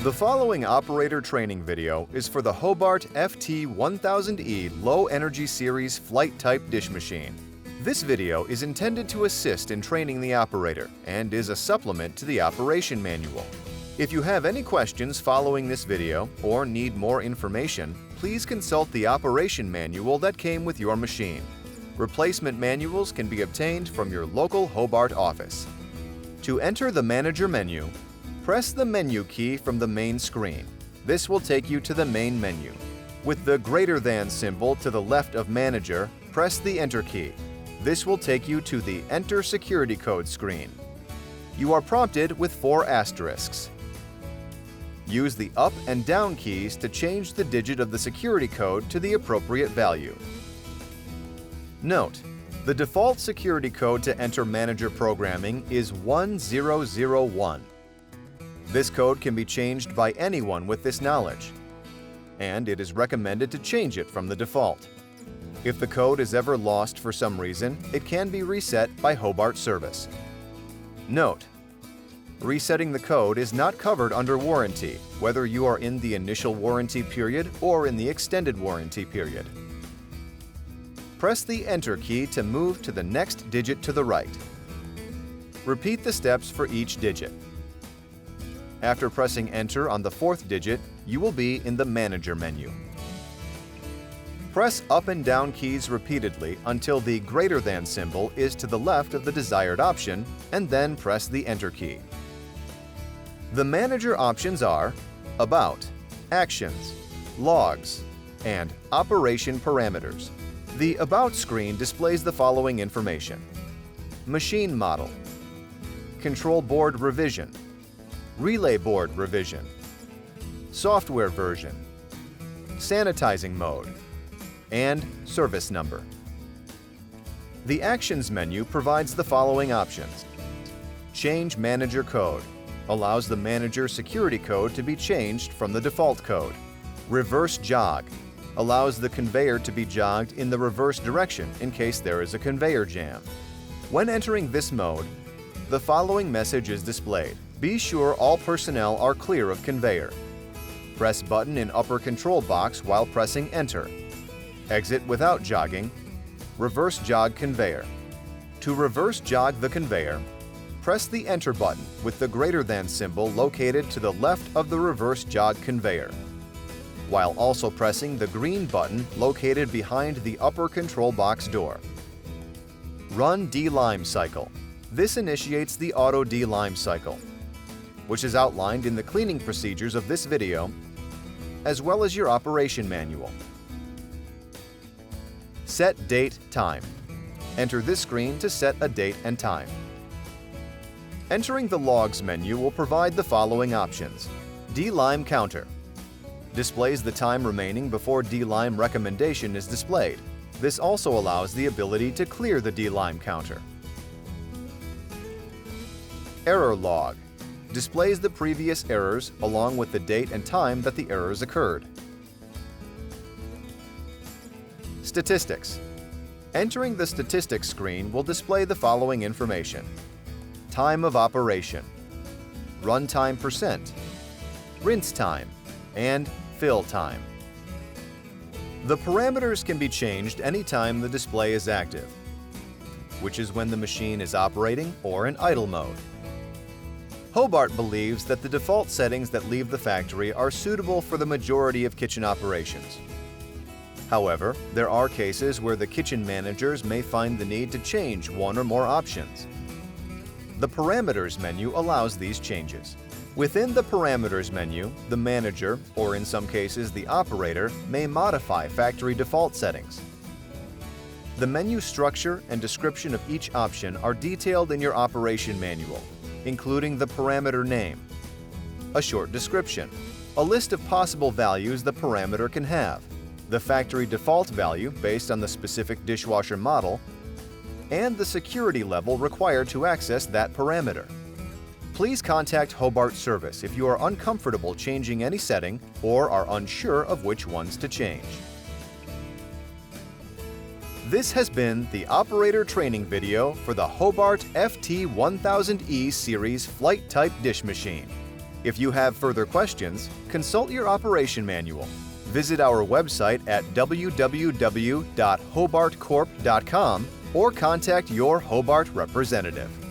The following operator training video is for the Hobart FT1000e Low Energy Series Flight Type Dish Machine. This video is intended to assist in training the operator and is a supplement to the operation manual. If you have any questions following this video or need more information, please consult the operation manual that came with your machine. Replacement manuals can be obtained from your local Hobart office. To enter the Manager menu, press the menu key from the main screen. This will take you to the main menu. With the greater than symbol to the left of Manager, press the Enter key. This will take you to the Enter Security Code screen. You are prompted with 4 asterisks. Use the up and down keys to change the digit of the security code to the appropriate value. Note: the default security code to enter Manager programming is 1001. This code can be changed by anyone with this knowledge, and it is recommended to change it from the default. If the code is ever lost for some reason, it can be reset by Hobart service. Note: resetting the code is not covered under warranty, whether you are in the initial warranty period or in the extended warranty period. Press the Enter key to move to the next digit to the right. Repeat the steps for each digit. After pressing Enter on the 4th digit, you will be in the Manager menu. Press up and down keys repeatedly until the greater than symbol is to the left of the desired option, and then press the Enter key. The Manager options are About, Actions, Logs, and Operation Parameters. The About screen displays the following information: Machine Model, Control Board Revision, Relay Board Revision, Software Version, Sanitizing Mode, and Service Number. The Actions menu provides the following options: Change Manager Code, allows the Manager security code to be changed from the default code. Reverse Jog, allows the conveyor to be jogged in the reverse direction in case there is a conveyor jam. When entering this mode, the following message is displayed: be sure all personnel are clear of conveyor. Press button in upper control box while pressing Enter. Exit without jogging. Reverse jog conveyor. To reverse jog the conveyor, press the Enter button with the greater than symbol located to the left of the reverse jog conveyor, while also pressing the green button located behind the upper control box door. Run D-Lime cycle. This initiates the auto D-Lime cycle, which is outlined in the cleaning procedures of this video, as well as your operation manual. Set Date Time. Enter this screen to set a date and time. Entering the Logs menu will provide the following options: D-Lime Counter. Displays the time remaining before D-Lime recommendation is displayed. This also allows the ability to clear the D-Lime counter. Error Log. Displays the previous errors along with the date and time that the errors occurred. Statistics. Entering the Statistics screen will display the following information: time of operation, runtime percent, rinse time, and fill time. The parameters can be changed anytime the display is active, which is when the machine is operating or in idle mode. Hobart believes that the default settings that leave the factory are suitable for the majority of kitchen operations. However, there are cases where the kitchen managers may find the need to change one or more options. The Parameters menu allows these changes. Within the Parameters menu, the manager, or in some cases the operator, may modify factory default settings. The menu structure and description of each option are detailed in your operation manual, including the parameter name, a short description, a list of possible values the parameter can have, the factory default value based on the specific dishwasher model, and the security level required to access that parameter. Please contact Hobart Service if you are uncomfortable changing any setting or are unsure of which ones to change. This has been the operator training video for the Hobart FT1000e series flight type dish machine. If you have further questions, consult your operation manual. Visit our website at www.hobartcorp.com or contact your Hobart representative.